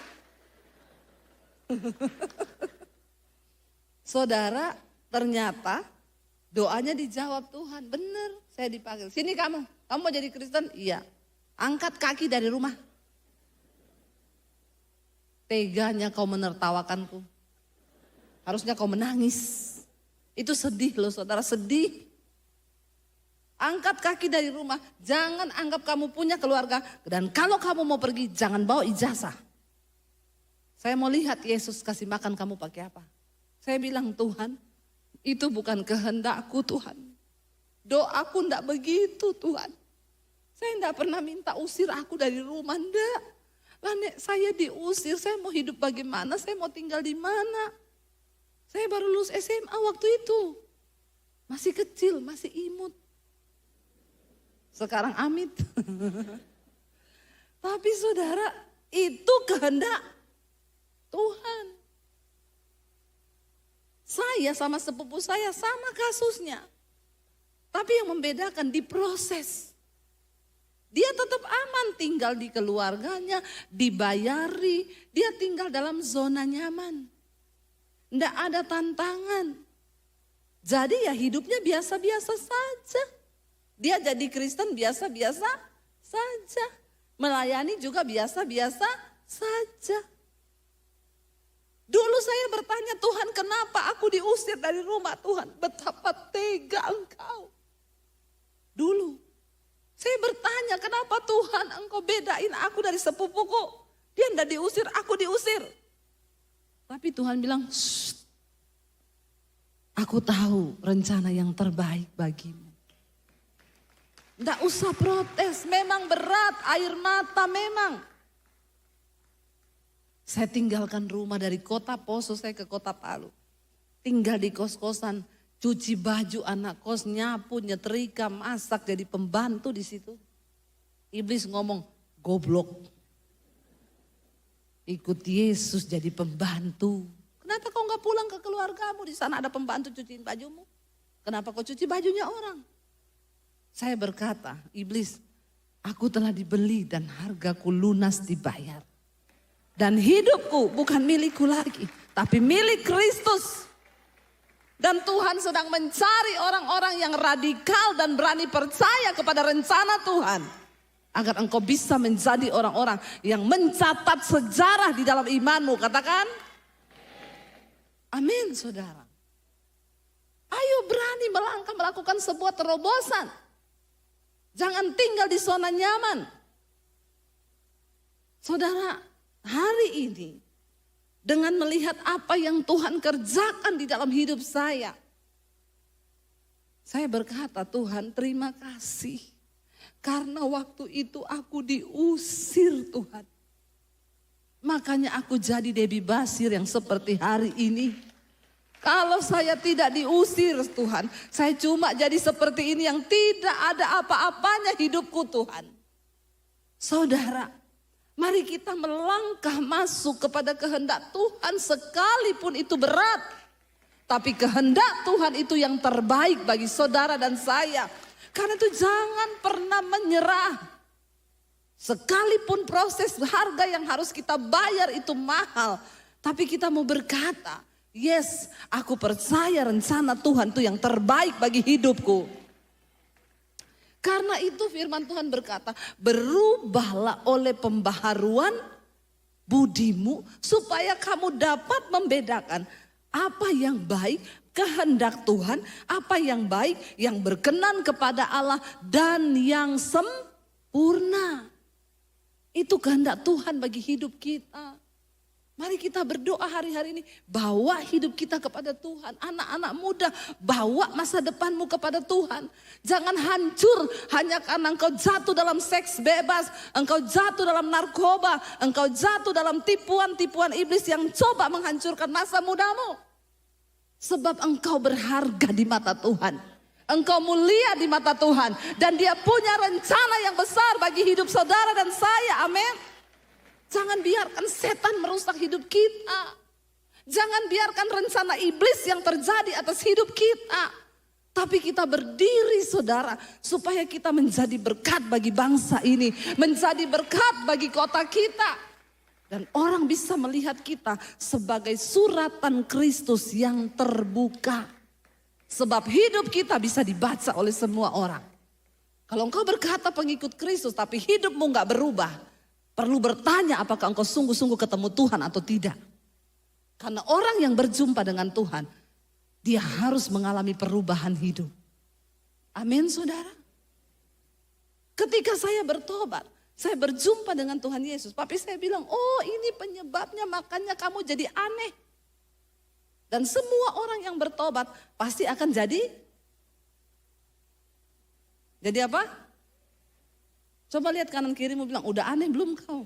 Saudara, ternyata doanya dijawab Tuhan. Benar, saya dipanggil. Sini kamu mau jadi Kristen? Iya. Angkat kaki dari rumah. Teganya kau menertawakanku. Harusnya kau menangis. Itu sedih loh saudara, sedih. Angkat kaki dari rumah, jangan anggap kamu punya keluarga. Dan kalau kamu mau pergi, jangan bawa ijazah. Saya mau lihat Yesus kasih makan kamu pakai apa. Saya bilang, Tuhan, itu bukan kehendakku Tuhan. Doaku enggak begitu Tuhan. Saya enggak pernah minta usir aku dari rumah, enggak. Lah nek saya diusir, saya mau hidup bagaimana, saya mau tinggal di mana. Saya baru lulus SMA waktu itu. Masih kecil, masih imut. Sekarang amit. Tapi saudara, itu kehendak Tuhan. Saya sama sepupu saya sama kasusnya. Tapi yang membedakan di proses. Dia tetap aman tinggal di keluarganya, dibayari. Dia tinggal dalam zona nyaman. Nggak ada tantangan. Jadi ya hidupnya biasa-biasa saja. Dia jadi Kristen biasa-biasa saja. Melayani juga biasa-biasa saja. Dulu saya bertanya, Tuhan kenapa aku diusir dari rumah Tuhan? Betapa tega Engkau. Dulu saya bertanya, kenapa Tuhan Engkau bedain aku dari sepupuku? Dia enggak diusir, aku diusir. Tapi Tuhan bilang, aku tahu rencana yang terbaik bagimu. Enggak usah protes, memang berat, air mata memang. Saya tinggalkan rumah dari kota Poso saya ke kota Palu. Tinggal di kos-kosan, cuci baju anak kos, nyapu, nyetrika, masak, jadi pembantu di situ. Iblis ngomong, goblok. Ikut Yesus jadi pembantu. Kenapa kau nggak pulang ke keluargamu? Di sana ada pembantu cuciin bajumu. Kenapa kau cuci bajunya orang? Saya berkata, iblis, aku telah dibeli dan hargaku lunas dibayar. Dan hidupku bukan milikku lagi, tapi milik Kristus. Dan Tuhan sedang mencari orang-orang yang radikal dan berani percaya kepada rencana Tuhan. Agar engkau bisa menjadi orang-orang yang mencatat sejarah di dalam imanmu. Katakan, amin saudara. Ayo berani melangkah melakukan sebuah terobosan. Jangan tinggal di zona nyaman. Saudara, hari ini dengan melihat apa yang Tuhan kerjakan di dalam hidup saya berkata, Tuhan terima kasih. Karena waktu itu aku diusir Tuhan. Makanya aku jadi Debbie Basir yang seperti hari ini. Kalau saya tidak diusir Tuhan, saya cuma jadi seperti ini yang tidak ada apa-apanya hidupku Tuhan. Saudara, mari kita melangkah masuk kepada kehendak Tuhan sekalipun itu berat. Tapi kehendak Tuhan itu yang terbaik bagi saudara dan saya. Karena itu jangan pernah menyerah. Sekalipun proses harga yang harus kita bayar itu mahal. Tapi kita mau berkata, Yes, aku percaya rencana Tuhan itu yang terbaik bagi hidupku. Karena itu firman Tuhan berkata, berubahlah oleh pembaharuan budimu supaya kamu dapat membedakan apa yang baik, kehendak Tuhan, apa yang baik, yang berkenan kepada Allah dan yang sempurna. Itu kehendak Tuhan bagi hidup kita. Mari kita berdoa hari-hari ini, bawa hidup kita kepada Tuhan. Anak-anak muda, bawa masa depanmu kepada Tuhan. Jangan hancur hanya karena engkau jatuh dalam seks bebas, engkau jatuh dalam narkoba, engkau jatuh dalam tipuan-tipuan iblis yang coba menghancurkan masa mudamu. Sebab engkau berharga di mata Tuhan. Engkau mulia di mata Tuhan. Dan Dia punya rencana yang besar bagi hidup saudara dan saya. Amin. Jangan biarkan setan merusak hidup kita. Jangan biarkan rencana iblis yang terjadi atas hidup kita. Tapi kita berdiri saudara, supaya kita menjadi berkat bagi bangsa ini. Menjadi berkat bagi kota kita. Dan orang bisa melihat kita sebagai suratan Kristus yang terbuka. Sebab hidup kita bisa dibaca oleh semua orang. Kalau engkau berkata pengikut Kristus tapi hidupmu gak berubah, perlu bertanya apakah engkau sungguh-sungguh ketemu Tuhan atau tidak. Karena orang yang berjumpa dengan Tuhan, dia harus mengalami perubahan hidup. Amin saudara. Ketika saya bertobat, saya berjumpa dengan Tuhan Yesus. Tapi saya bilang, oh ini penyebabnya makanya kamu jadi aneh. Dan semua orang yang bertobat pasti akan jadi apa? Coba lihat kanan kirimu bilang, udah aneh belum kau?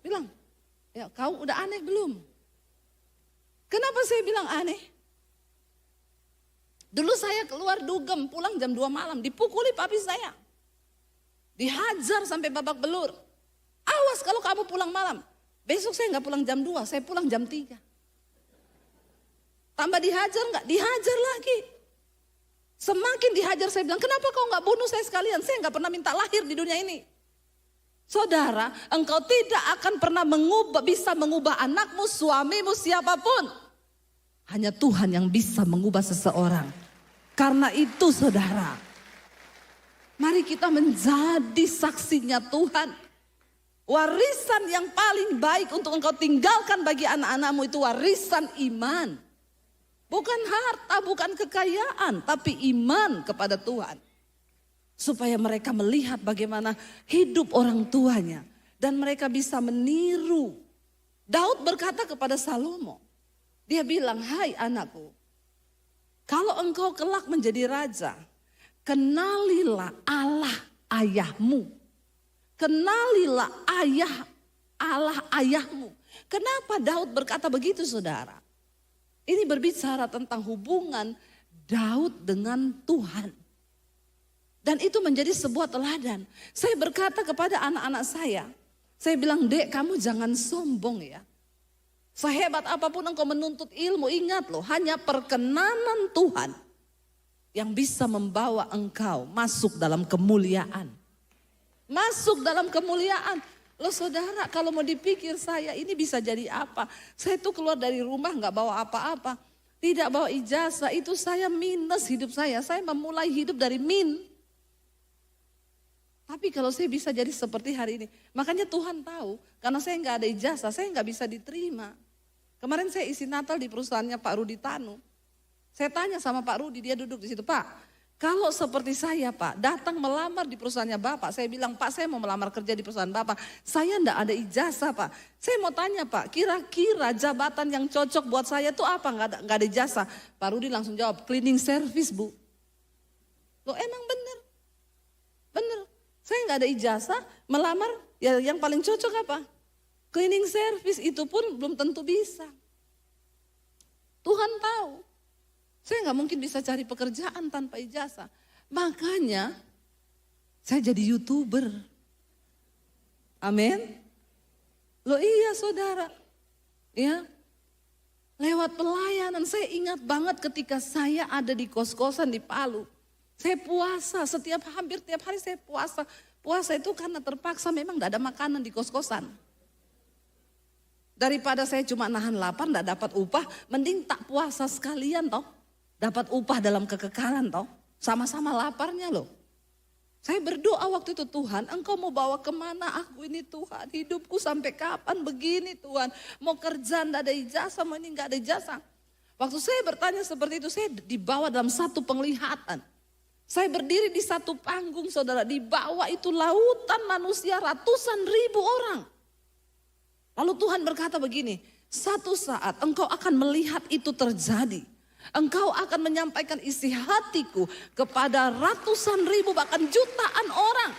Bilang, ya kau udah aneh belum? Kenapa saya bilang aneh? Dulu saya keluar dugem, pulang jam 2 malam, dipukuli papi saya. Dihajar sampai babak belur. Awas kalau kamu pulang malam. Besok saya nggak pulang jam 2, saya pulang jam 3. Tambah dihajar nggak? Dihajar lagi. Semakin dihajar saya bilang, kenapa kau nggak bunuh saya sekalian? Saya nggak pernah minta lahir di dunia ini. Saudara, engkau tidak akan pernah bisa mengubah anakmu, suamimu, siapapun. Hanya Tuhan yang bisa mengubah seseorang. Karena itu saudara, mari kita menjadi saksinya Tuhan. Warisan yang paling baik untuk engkau tinggalkan bagi anak-anakmu itu warisan iman. Bukan harta, bukan kekayaan, tapi iman kepada Tuhan. Supaya mereka melihat bagaimana hidup orang tuanya. Dan mereka bisa meniru. Daud berkata kepada Salomo. Dia bilang, hai anakku, kalau engkau kelak menjadi raja, kenalilah Allah ayahmu. Kenalilah Allah ayahmu. Kenapa Daud berkata begitu saudara? Ini berbicara tentang hubungan Daud dengan Tuhan. Dan itu menjadi sebuah teladan. Saya berkata kepada anak-anak saya bilang, Dek, kamu jangan sombong ya. Sehebat apapun engkau menuntut ilmu, ingat loh, hanya perkenanan Tuhan yang bisa membawa engkau masuk dalam kemuliaan. Masuk dalam kemuliaan. Loh saudara, kalau mau dipikir saya ini bisa jadi apa? Saya tuh keluar dari rumah gak bawa apa-apa. Tidak bawa ijazah, itu saya minus hidup saya. Saya memulai hidup dari min. Tapi kalau saya bisa jadi seperti hari ini. Makanya Tuhan tahu, karena saya gak ada ijazah, saya gak bisa diterima. Kemarin saya isi Natal di perusahaannya Pak Rudi Tanu. Saya tanya sama Pak Rudi, dia duduk di situ, Pak. Kalau seperti saya Pak, datang melamar di perusahaannya Bapak. Saya bilang, Pak saya mau melamar kerja di perusahaan Bapak. Saya enggak ada ijazah Pak. Saya mau tanya Pak, kira-kira jabatan yang cocok buat saya itu apa? Enggak ada ijazah. Pak Rudi langsung jawab, cleaning service Bu. Loh emang bener? Bener. Saya enggak ada ijazah, melamar ya yang paling cocok apa? Cleaning service, itu pun belum tentu bisa. Tuhan tahu. Saya nggak mungkin bisa cari pekerjaan tanpa ijazah. Makanya saya jadi YouTuber. Amin. Loh iya saudara. Ya. Lewat pelayanan saya ingat banget ketika saya ada di kos-kosan di Palu. Saya puasa hampir tiap hari saya puasa. Puasa itu karena terpaksa memang nggak ada makanan di kos-kosan. Daripada saya cuma nahan lapar enggak dapat upah, mending tak puasa sekalian toh. Dapat upah dalam kekekalan toh. Sama-sama laparnya loh. Saya berdoa waktu itu, Tuhan Engkau mau bawa kemana aku ini Tuhan. Hidupku sampai kapan begini Tuhan. Mau kerja enggak ada ijazah, mau ini enggak ada ijazah. Waktu saya bertanya seperti itu, saya dibawa dalam satu penglihatan. Saya berdiri di satu panggung saudara, di bawah itu lautan manusia ratusan ribu orang. Lalu Tuhan berkata begini, satu saat engkau akan melihat itu terjadi. Engkau akan menyampaikan isi hatiku kepada ratusan ribu bahkan jutaan orang.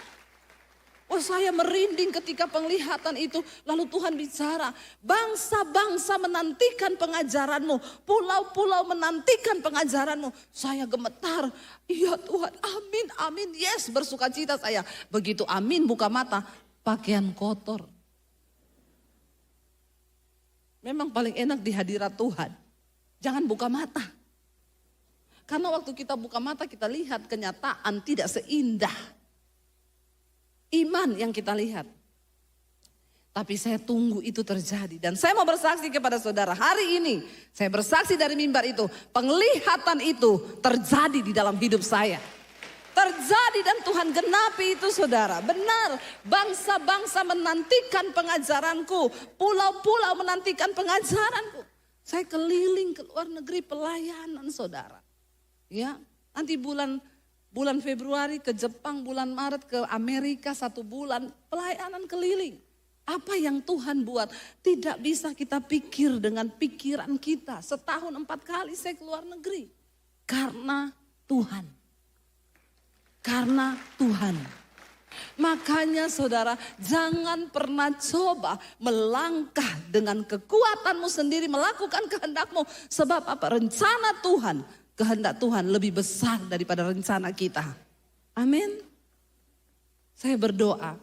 Oh saya merinding ketika penglihatan itu. Lalu Tuhan bicara, bangsa-bangsa menantikan pengajaranmu. Pulau-pulau menantikan pengajaranmu. Saya gemetar, iya Tuhan, amin, amin. Yes, bersuka cita saya. Begitu amin buka mata, pakaian kotor. Memang paling enak di hadirat Tuhan. Jangan buka mata. Karena waktu kita buka mata kita lihat kenyataan tidak seindah iman yang kita lihat. Tapi saya tunggu itu terjadi. Dan saya mau bersaksi kepada saudara. Hari ini saya bersaksi dari mimbar itu. Penglihatan itu terjadi di dalam hidup saya. Terjadi dan Tuhan genapi itu saudara. Benar, bangsa-bangsa menantikan pengajaranku. Pulau-pulau menantikan pengajaranku. Saya keliling ke luar negeri pelayanan saudara. Ya, nanti bulan Februari ke Jepang, bulan Maret ke Amerika 1 bulan, pelayanan keliling. Apa yang Tuhan buat tidak bisa kita pikir dengan pikiran kita. Setahun 4 kali saya keluar negeri. Karena Tuhan. Karena Tuhan. Makanya saudara, jangan pernah coba melangkah dengan kekuatanmu sendiri melakukan kehendakmu. Sebab apa? Rencana Tuhan, kehendak Tuhan lebih besar daripada rencana kita. Amin. Saya berdoa,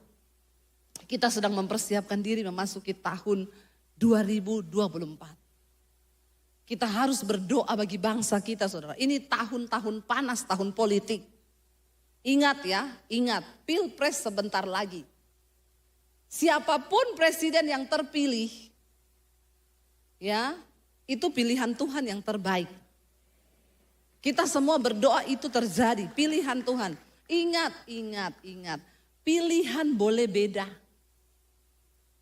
kita sedang mempersiapkan diri memasuki tahun 2024. Kita harus berdoa bagi bangsa kita saudara. Ini tahun-tahun panas, tahun politik. Ingat ya, ingat, pilpres sebentar lagi. Siapapun presiden yang terpilih, ya, itu pilihan Tuhan yang terbaik. Kita semua berdoa itu terjadi, pilihan Tuhan. Ingat, ingat, ingat, pilihan boleh beda.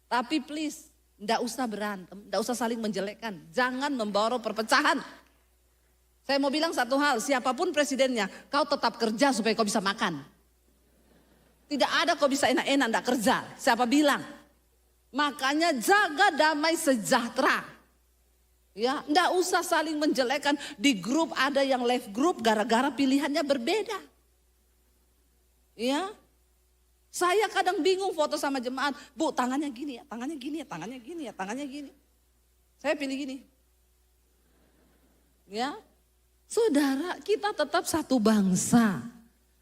Tapi please, enggak usah berantem, enggak usah saling menjelekkan. Jangan membawa perpecahan. Saya mau bilang satu hal, siapapun presidennya, kau tetap kerja supaya kau bisa makan. Tidak ada kau bisa enak-enak enggak kerja, siapa bilang. Makanya jaga damai sejahtera. Ya, enggak usah saling menjelekkan. Di grup ada yang left group gara-gara pilihannya berbeda. Ya. Saya kadang bingung foto sama jemaat, Bu, tangannya gini ya, tangannya gini ya, tangannya gini ya, tangannya gini. Saya pilih gini. Ya. Saudara, kita tetap satu bangsa.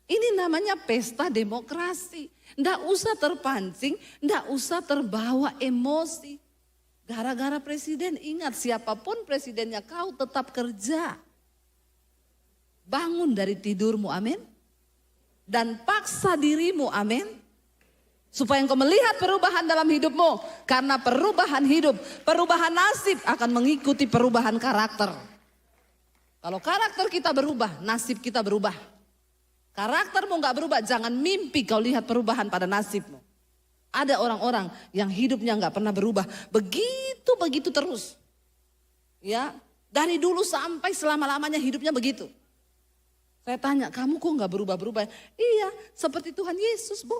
Ini namanya pesta demokrasi. Nggak usah terpancing, nggak usah terbawa emosi. Gara-gara presiden, ingat siapapun presidennya kau tetap kerja. Bangun dari tidurmu, amin. Dan paksa dirimu, amin. Supaya engkau melihat perubahan dalam hidupmu. Karena perubahan hidup, perubahan nasib akan mengikuti perubahan karakter. Kalau karakter kita berubah, nasib kita berubah. Karaktermu gak berubah, jangan mimpi kau lihat perubahan pada nasibmu. Ada orang-orang yang hidupnya gak pernah berubah, begitu terus. Ya, dari dulu sampai selama-lamanya hidupnya begitu. Saya tanya, kamu kok gak berubah-berubah? Iya, seperti Tuhan Yesus, Bu.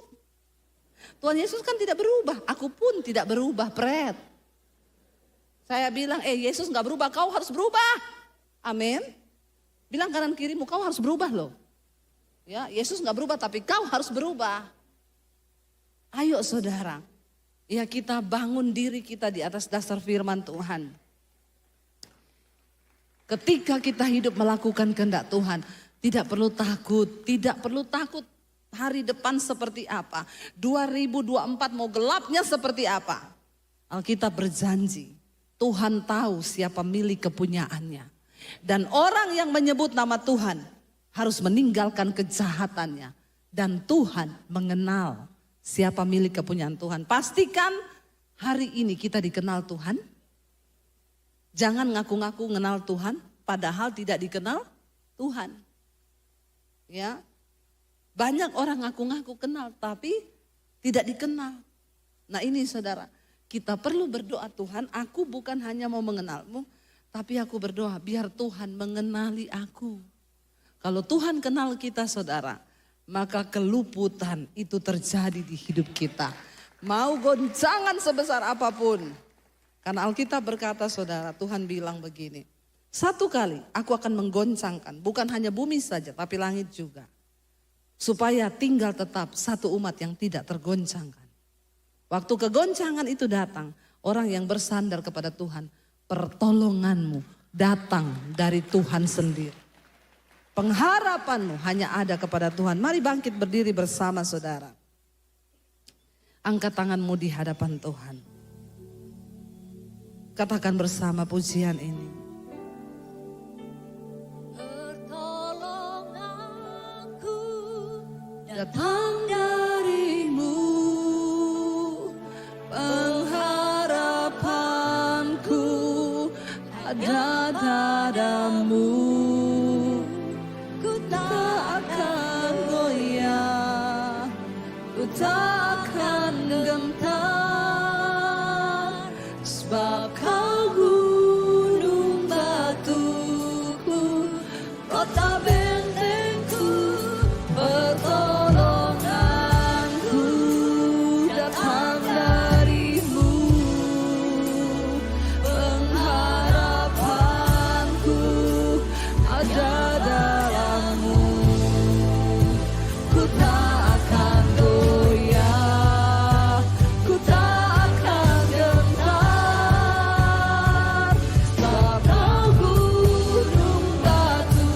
Tuhan Yesus kan tidak berubah, aku pun tidak berubah, Pret. Saya bilang, Yesus gak berubah, kau harus berubah. Amin. Bilang kanan kirimu, kau harus berubah loh. Ya, Yesus gak berubah tapi kau harus berubah. Ayo saudara, ya kita bangun diri kita di atas dasar firman Tuhan. Ketika kita hidup melakukan kehendak Tuhan, tidak perlu takut hari depan seperti apa. 2024 mau gelapnya seperti apa. Alkitab berjanji, Tuhan tahu siapa milik kepunyaannya. Dan orang yang menyebut nama Tuhan harus meninggalkan kejahatannya. Dan Tuhan mengenal siapa milik kepunyaan Tuhan. Pastikan hari ini kita dikenal Tuhan? Jangan ngaku-ngaku kenal Tuhan, padahal tidak dikenal Tuhan. Ya, banyak orang ngaku-ngaku kenal, tapi tidak dikenal. Nah ini saudara, kita perlu berdoa, Tuhan, aku bukan hanya mau mengenalmu, tapi aku berdoa biar Tuhan mengenali aku. Kalau Tuhan kenal kita saudara, maka keluputan itu terjadi di hidup kita. Mau goncangan sebesar apapun. Karena Alkitab berkata saudara, Tuhan bilang begini. Satu kali aku akan menggoncangkan, bukan hanya bumi saja tapi langit juga. Supaya tinggal tetap satu umat yang tidak tergoncangkan. Waktu kegoncangan itu datang, orang yang bersandar kepada Tuhan, pertolonganmu datang dari Tuhan sendiri. Pengharapanmu hanya ada kepada Tuhan. Mari bangkit berdiri bersama saudara. Angkat tanganmu di hadapan Tuhan. Katakan bersama pujian ini. Pertolonganku Datang darimu, pengharapanku ada dadamu. ku tak Takkan goyah, ku takkan gentar, sebab kau gunung batuku, kota bentengku, pertolonganku datang darimu, pengharapanku ada dalammu. Ku tak akan goyah, ku tak akan gentar, sebab kau gunung batu,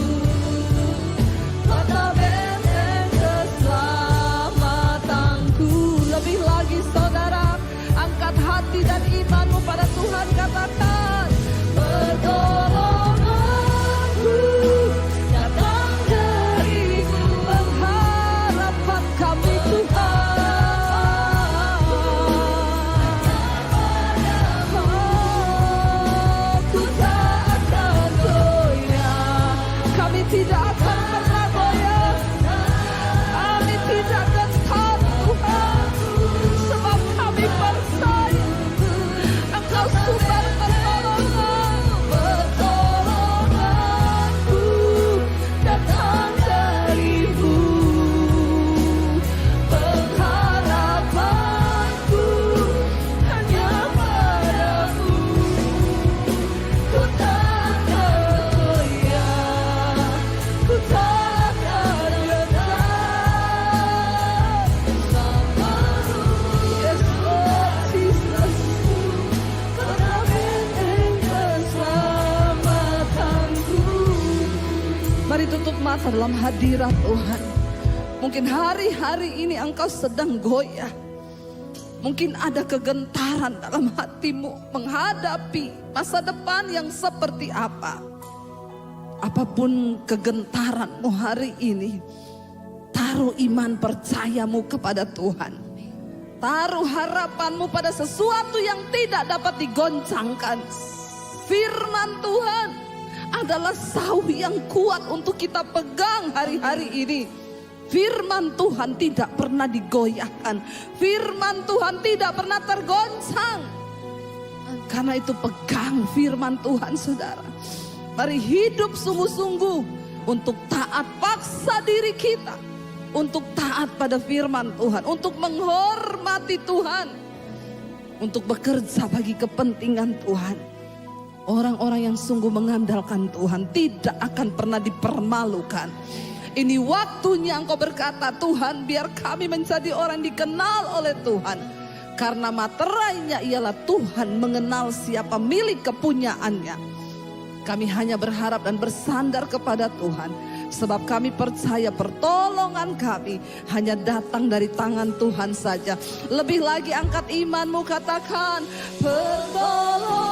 kota benteng keselamatanku. Lebih lagi saudara, angkat hati dan imanmu pada Tuhan, katakan pertolonganku datang darimu, pengharapan kami Tuhan. Ku tak akan goyah, kami tidak akan pernah goyah, kami tidak gentar Tuhan, sebab kami percaya Engkau sumber pertolongan. Pertolonganku datang darimu, pengharapanku hanya padamu. Ku takkan goyah, ku takkan gentar, bersamamu. Yes Lord Jesus, kota benteng keselamatanku. Mari tutup mata dalam hadirat Tuhan. Mungkin hari-hari ini engkau sedang goyah. Mungkin ada kegentaran dalam hatimu menghadapi masa depan yang seperti apa. Apapun kegentaranmu hari ini, taruh iman percayamu kepada Tuhan. Taruh harapanmu pada sesuatu yang tidak dapat digoncangkan. Firman Tuhan adalah sauh yang kuat untuk kita pegang hari-hari ini. Firman Tuhan tidak pernah digoyahkan. Firman Tuhan tidak pernah tergoncang. Karena itu pegang firman Tuhan saudara. Mari hidup sungguh-sungguh untuk taat, paksa diri kita untuk taat pada firman Tuhan, untuk menghormati Tuhan, untuk bekerja bagi kepentingan Tuhan. Orang-orang yang sungguh mengandalkan Tuhan tidak akan pernah dipermalukan. Ini waktunya engkau berkata, Tuhan biar kami menjadi orang dikenal oleh Tuhan. Karena materainya ialah Tuhan mengenal siapa milik kepunyaannya. Kami hanya berharap dan bersandar kepada Tuhan. Sebab kami percaya pertolongan kami hanya datang dari tangan Tuhan saja. Lebih lagi angkat imanmu, katakan pertolongan